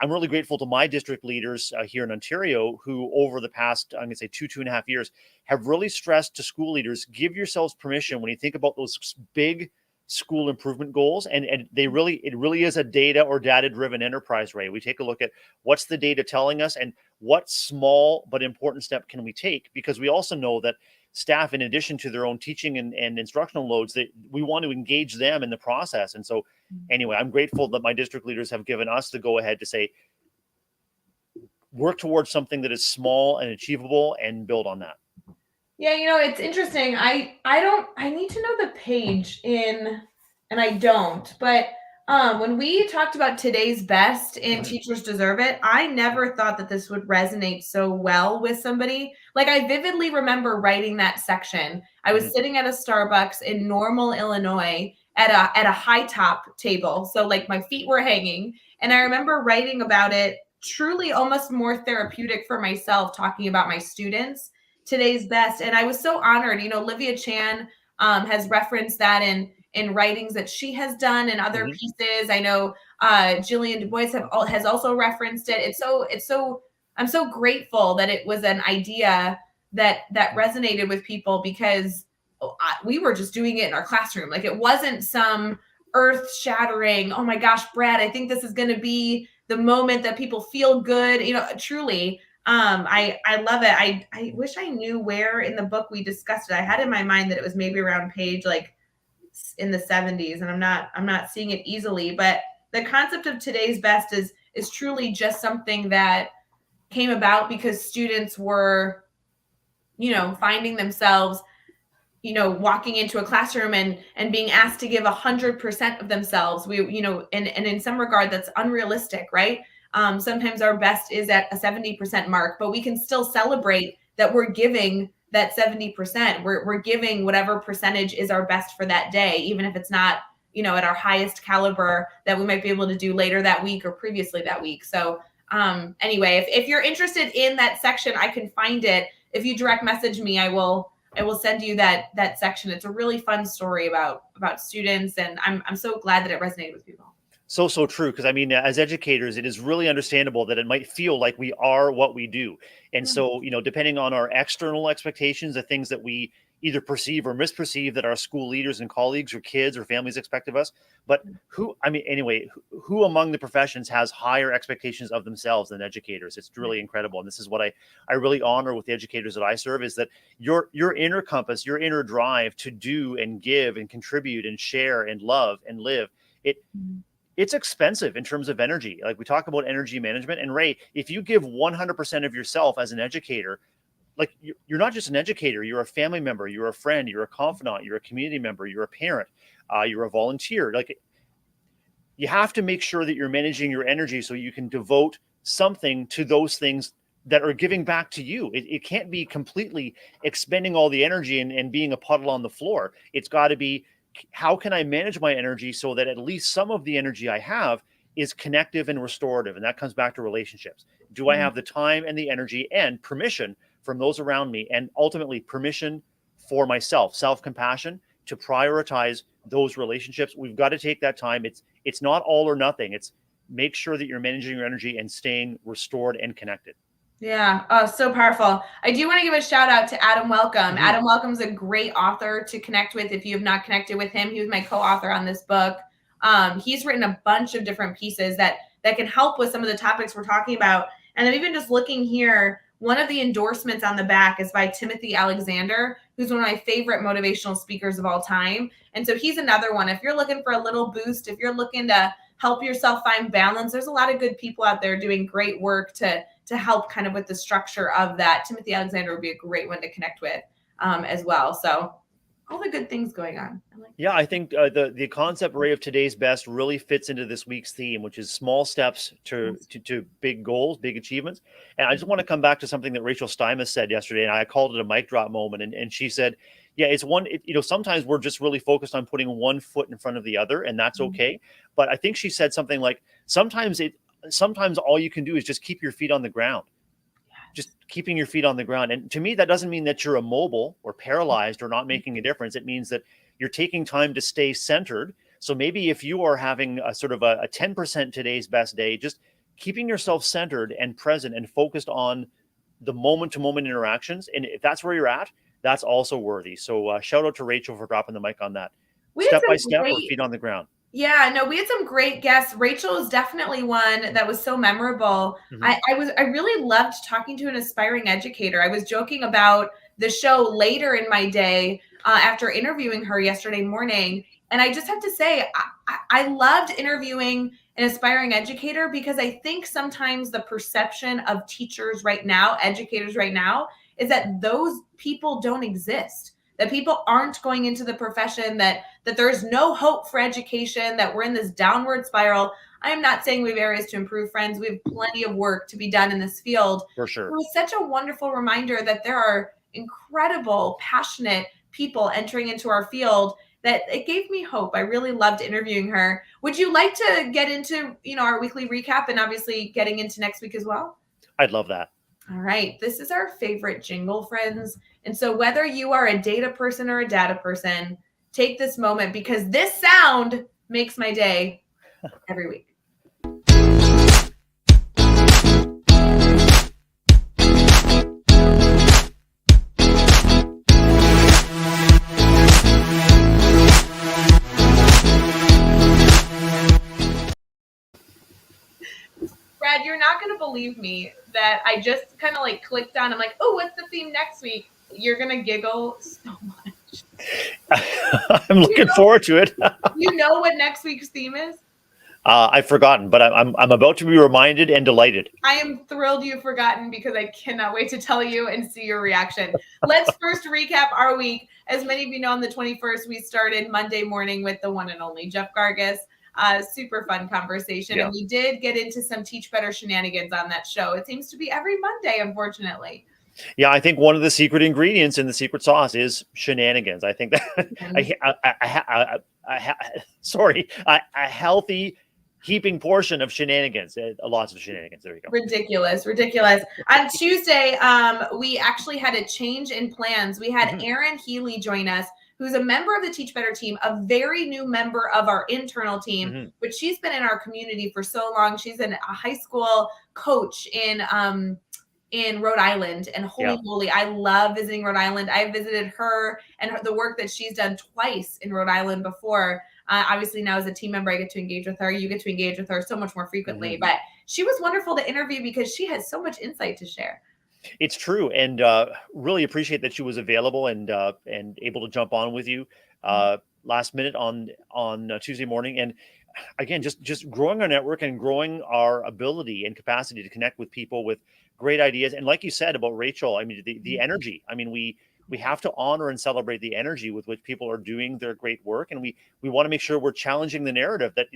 I'm really grateful to my district leaders here in Ontario who, over the past, I'm going to say 2.5 years, have really stressed to school leaders, give yourselves permission when you think about those big school improvement goals. And it really is a data or data driven enterprise, Rae. We take a look at what's the data telling us and what small but important step can we take, because we also know that staff, in addition to their own teaching and instructional loads, that we want to engage them in the process. And so anyway, I'm grateful that my district leaders have given us the go ahead to say, work towards something that is small and achievable and build on that. Yeah, it's interesting. I need to know the page in, and I don't, but when we talked about today's best in Teachers Deserve It, I never thought that this would resonate so well with somebody. Like, I vividly remember writing that section. I was sitting at a Starbucks in Normal, Illinois at a high top table. So like my feet were hanging, and I remember writing about it, truly almost more therapeutic for myself, talking about my students, today's best. And I was so honored. Olivia Chan has referenced that in writings that she has done and other pieces. I know Jillian Du Bois has also referenced it. I'm so grateful that it was an idea that resonated with people, because we were just doing it in our classroom. Like, it wasn't some earth shattering, oh my gosh, Brad, I think this is going to be the moment that people feel good. Truly, I love it. I wish I knew where in the book we discussed it. I had in my mind that it was maybe around page like in the 70s, and I'm not seeing it easily. But the concept of today's best is truly just something that came about because students were, finding themselves, walking into a classroom and being asked to give 100% of themselves. And in some regard, that's unrealistic, right? Sometimes our best is at a 70% mark, but we can still celebrate that we're giving that 70%. We're giving whatever percentage is our best for that day, even if it's not, at our highest caliber that we might be able to do later that week or previously that week. So anyway, if you're interested in that section, I can find it. If you direct message me, I will send you that section. It's a really fun story about students, and I'm so glad that it resonated with people. So true. Because I mean, as educators, it is really understandable that it might feel like we are what we do. And so, depending on our external expectations, the things that we, either perceive or misperceive that our school leaders and colleagues or kids or families expect of us. But who among the professions has higher expectations of themselves than educators? It's really incredible. And this is what I really honor with the educators that I serve, is that your inner compass, your inner drive to do and give and contribute and share and love and live, it's expensive in terms of energy. Like, we talk about energy management, and Rae, if you give 100% of yourself as an educator, like, you're not just an educator, you're a family member, you're a friend, you're a confidant, you're a community member, you're a parent, you're a volunteer. Like, you have to make sure that you're managing your energy so you can devote something to those things that are giving back to you. It can't be completely expending all the energy and being a puddle on the floor. It's got to be, how can I manage my energy so that at least some of the energy I have is connective and restorative? And that comes back to relationships. Do I have the time and the energy and permission from those around me, and ultimately permission for myself, self-compassion, to prioritize those relationships? We've got to take that time. It's not all or nothing. It's make sure that you're managing your energy and staying restored and connected. Yeah. Oh, so powerful. I do want to give a shout out to Adam Welcome. Adam Welcome's a great author to connect with. If you have not connected with him, he was my co-author on this book. He's written a bunch of different pieces that can help with some of the topics we're talking about. And I'm even just looking here, one of the endorsements on the back is by Timothy Alexander, who's one of my favorite motivational speakers of all time. And so he's another one. If you're looking for a little boost, if you're looking to help yourself find balance, there's a lot of good people out there doing great work to help kind of with the structure of that. Timothy Alexander would be a great one to connect with as well. So all the good things going on. I think the concept, Rae, of today's best really fits into this week's theme, which is small steps to big goals, big achievements. And I just want to come back to something that Rachel Steinmetz said yesterday, and I called it a mic drop moment. And she said, yeah, sometimes we're just really focused on putting one foot in front of the other, and that's okay. But I think she said something like, sometimes all you can do is just keep your feet on the ground. Just keeping your feet on the ground. And to me, that doesn't mean that you're immobile or paralyzed or not making a difference. It means that you're taking time to stay centered. So maybe if you are having a sort of a 10% today's best day, just keeping yourself centered and present and focused on the moment to moment interactions. And if that's where you're at, that's also worthy. So shout out to Rachel for dropping the mic on that. Step by step or feet on the ground. Yeah, no, we had some great guests. Rachel is definitely one that was so memorable. I really loved talking to an aspiring educator. I was joking about the show later in my day after interviewing her yesterday morning. And I just have to say, I loved interviewing an aspiring educator, because I think sometimes the perception of teachers right now, educators right now, is that those people don't exist. That people aren't going into the profession, that there's no hope for education, that we're in this downward spiral. I am not saying we have areas to improve, friends. We have plenty of work to be done in this field. For sure. It was such a wonderful reminder that there are incredible, passionate people entering into our field, that it gave me hope. I really loved interviewing her. Would you like to get into, our weekly recap and obviously getting into next week as well? I'd love that. All right. This is our favorite jingle, friends. And so whether you are a data person or a data person, take this moment, because this sound makes my day every week. Brad, you're not going to believe me that I just kind of clicked on. I'm like, oh, what's the theme next week? You're going to giggle so much. I'm looking forward to it. You know what next week's theme is? I've forgotten, but I'm about to be reminded and delighted. I am thrilled you've forgotten, because I cannot wait to tell you and see your reaction. Let's first recap our week. As many of you know, on the 21st, we started Monday morning with the one and only Jeff Gargas. Super fun conversation. Yeah. And we did get into some Teach Better shenanigans on that show. It seems to be every Monday, unfortunately. Yeah, I think one of the secret ingredients in the secret sauce is shenanigans. I think that a healthy heaping portion of shenanigans, lots of shenanigans. There you go. Ridiculous. On Tuesday, we actually had a change in plans. We had Erin Healy join us, who's a member of the Teach Better team, a very new member of our internal team, but she's been in our community for so long. She's a high school coach in in Rhode Island, and holy Yeah. moly, I love visiting Rhode Island. I visited her and the work that she's done twice in Rhode Island before. Obviously, now as a team member, I get to engage with her. You get to engage with her so much more frequently. Mhm. But she was wonderful to interview because she has so much insight to share. It's true, and really appreciate that she was available and able to jump on with you last minute on Tuesday morning. And again, just growing our network and growing our ability and capacity to connect with people with great ideas. And like you said about Rachel, I mean the energy. I mean we have to honor and celebrate the energy with which people are doing their great work, and we want to make sure we're challenging the narrative that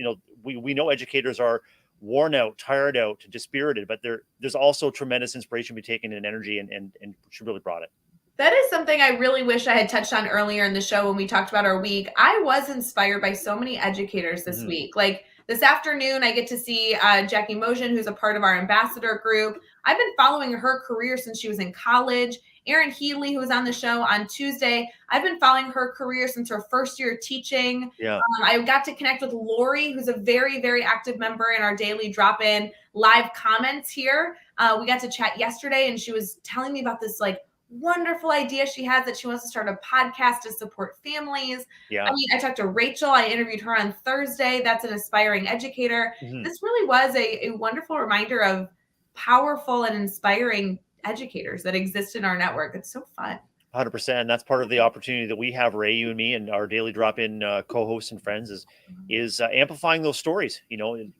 we know educators are worn out, tired out, dispirited, but there's also tremendous inspiration to be taken and energy, and she really brought it. That is something I really wish I had touched on earlier in the show when we talked about our week. I was inspired by so many educators this Mhm. week. Like this afternoon, I get to see Jackie Mosion, who's a part of our ambassador group. I've been following her career since she was in college. Erin Healy, who was on the show on Tuesday, I've been following her career since her first year teaching. Yeah. I got to connect with Lori, who's a very, very active member in our daily drop-in live comments here. We got to chat yesterday, and she was telling me about this like wonderful idea she has that she wants to start a podcast to support families. I Yeah. mean, I talked to Rachel. I interviewed her on Thursday. That's an aspiring educator. Mhm. This really was a wonderful reminder of powerful and inspiring educators that exist in our network. It's so fun. 100%. That's part of the opportunity that we have, Ray, you and me, and our daily drop-in co-hosts and friends is amplifying those stories. And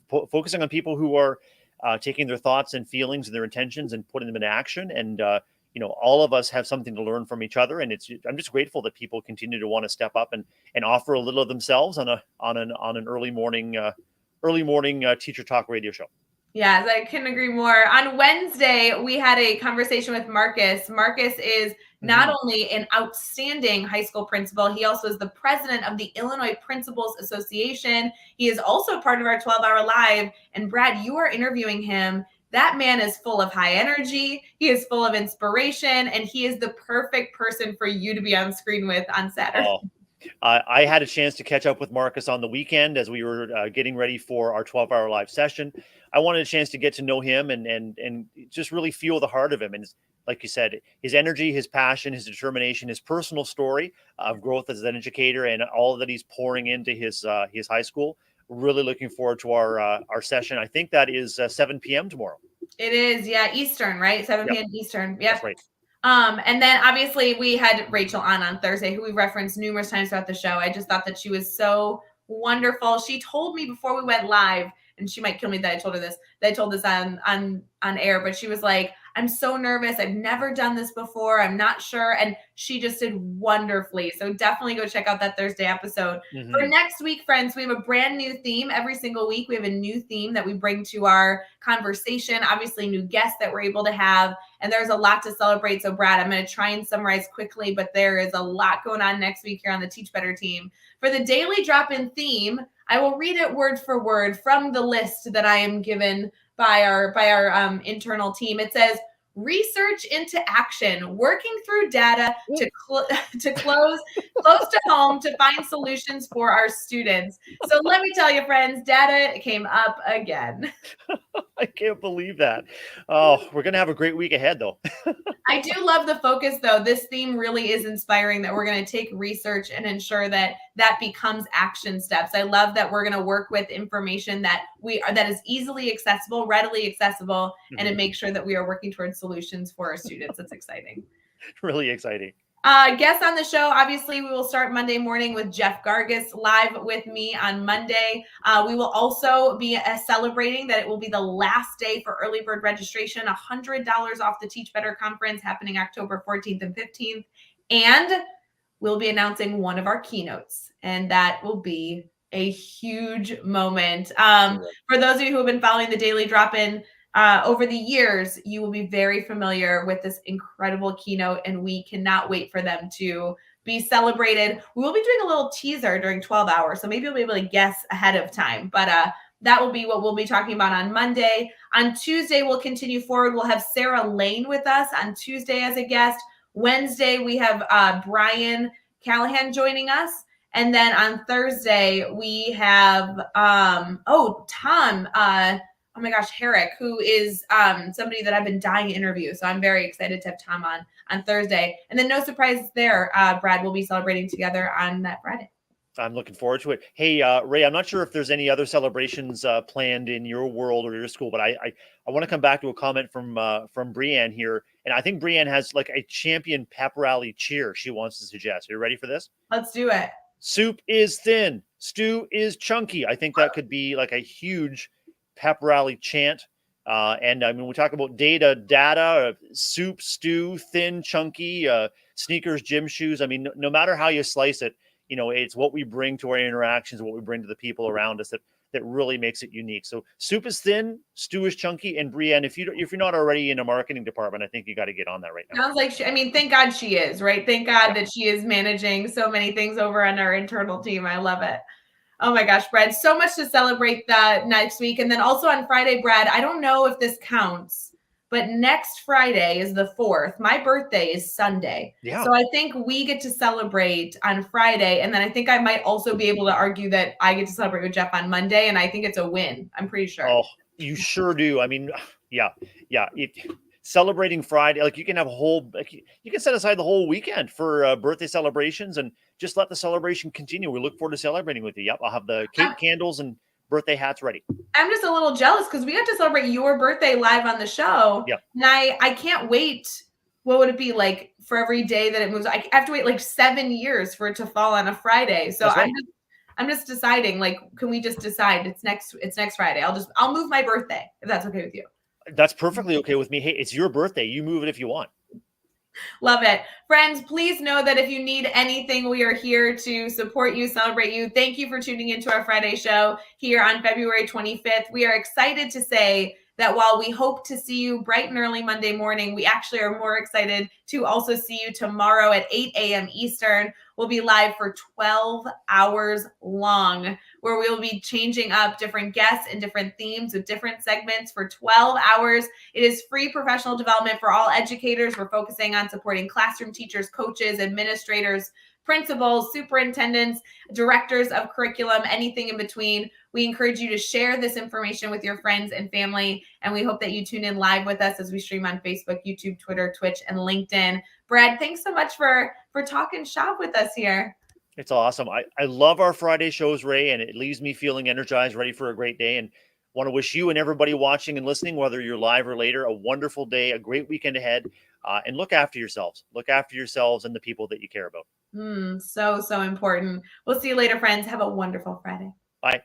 focusing on people who are taking their thoughts and feelings and their intentions and putting them into action. And all of us have something to learn from each other. And I'm just grateful that people continue to want to step up and offer a little of themselves on an early morning teacher talk radio show. Yes, I couldn't agree more. On Wednesday, we had a conversation with Marcus. Marcus is not Mhm. only an outstanding high school principal, he also is the president of the Illinois Principals Association. He is also part of our 12-hour live. And Brad, you are interviewing him. That man is full of high energy. He is full of inspiration, and he is the perfect person for you to be on screen with on Saturday. Oh, I had a chance to catch up with Marcus on the weekend as we were getting ready for our 12-hour live session. I wanted a chance to get to know him and just really feel the heart of him. And like you said, his energy, his passion, his determination, his personal story of growth as an educator, and all that he's pouring into his high school. Really looking forward to our session. I think that is 7 p.m. tomorrow. It is, yeah, Eastern, right? 7 Yep, p.m. Eastern. that's Yep. right. And then obviously we had Rachel on Thursday, who we referenced numerous times throughout the show. I just thought that she was so wonderful. She told me before we went live, and she might kill me that I told her this, that I told this on air, but she was like, I'm so nervous. I've never done this before. I'm not sure. And she just did wonderfully. So definitely go check out that Thursday episode. For Hmm. next week, friends, we have a brand new theme every single week. We have a new theme that we bring to our conversation, obviously new guests that we're able to have, and there's a lot to celebrate. So Brad, I'm going to try and summarize quickly, but there is a lot going on next week here on the Teach Better team. For the daily drop-in theme, I will read it word for word from the list that I am given by our internal team. It says, research into action, working through data to close to home to find solutions for our students. So let me tell you, friends, data came up again. I can't believe that. Oh, we're gonna have a great week ahead, though. I do love the focus, though. This theme really is inspiring that we're going to take research and ensure that that becomes action steps. I love that we're going to work with information that is easily accessible, readily accessible, and to Mhm. make sure that we are working towards solutions for our students. That's exciting. Really exciting. Guests on the show, obviously, we will start Monday morning with Jeff Gargis live with me on Monday. We will also be celebrating that it will be the last day for early bird registration, $100 off the Teach Better conference happening October 14th and 15th. And we'll be announcing one of our keynotes, and that will be a huge moment. For those of you who have been following the Daily Drop-In over the years, you will be very familiar with this incredible keynote, and we cannot wait for them to be celebrated. We will be doing a little teaser during 12 hours, so maybe you'll be able to guess ahead of time. But that will be what we'll be talking about on Monday. On Tuesday, we'll continue forward. We'll have Sarah Lane with us on Tuesday as a guest. Wednesday, we have Brian Callahan joining us. And then on Thursday, we have, Tom oh my gosh, Herrick, who is somebody that I've been dying to interview. So I'm very excited to have Tom on Thursday. And then no surprise there, Brad, we'll be celebrating together on that Friday. I'm looking forward to it. Hey, Rae, I'm not sure if there's any other celebrations planned in your world or your school, but I want to come back to a comment from Brianne here, and I think Brianne has like a champion pep rally cheer she wants to suggest. Are you ready for this? Let's do it. Soup is thin, stew is chunky. I think that could be like a huge pep rally chant. And I mean, we talk about DAA-ta, soup, stew, thin, chunky, sneakers, gym shoes. I mean, no matter how you slice it, you know, it's what we bring to our interactions, what we bring to the people around us that really makes it unique. So soup is thin, stew is chunky, and Brienne, if you're not already in a marketing department, I think you got to get on that right now. Sounds like I mean, thank God she is, right? Thank God that she is managing so many things over on our internal team. I love it. Oh my gosh, Brad, so much to celebrate that next week. And then also on Friday, Brad, I don't know if this counts, but next Friday is the 4th. My birthday is Sunday. Yeah. So I think we get to celebrate on Friday. And then I think I might also be able to argue that I get to celebrate with Jeff on Monday. And I think it's a win. I'm pretty sure. Oh, you sure do. I mean, yeah. Celebrating Friday, like you can have a whole, like you can set aside the whole weekend for birthday celebrations and just let the celebration continue. We look forward to celebrating with you. Yep, I'll have the cake, candles, and birthday hats ready. I'm just a little jealous because we got to celebrate your birthday live on the show. Yeah. And I can't wait. What would it be like for every day that it moves? I have to wait like 7 years for it to fall on a Friday. So Right. I'm just deciding, like, can we just decide it's next Friday? I'll move my birthday if that's okay with you. That's perfectly okay with me. Hey, it's your birthday. You move it if you want. Love it. Friends, please know that if you need anything, we are here to support you, celebrate you. Thank you for tuning into our Friday show here on February 25th. We are excited to say that while we hope to see you bright and early Monday morning, we actually are more excited to also see you tomorrow at 8 a.m. Eastern. We'll be live for 12 hours long, where we will be changing up different guests and different themes with different segments for 12 hours. It is free professional development for all educators. We're focusing on supporting classroom teachers, coaches, administrators, principals, superintendents, directors of curriculum, anything in between. We encourage you to share this information with your friends and family, and we hope that you tune in live with us as we stream on Facebook, YouTube, Twitter, Twitch, and LinkedIn. Brad, thanks so much for talking shop with us here. It's awesome. I love our Friday shows, Rae, and it leaves me feeling energized, ready for a great day. And want to wish you and everybody watching and listening, whether you're live or later, a wonderful day, a great weekend ahead, and look after yourselves. Look after yourselves and the people that you care about. So important. We'll see you later, friends. Have a wonderful Friday. Bye.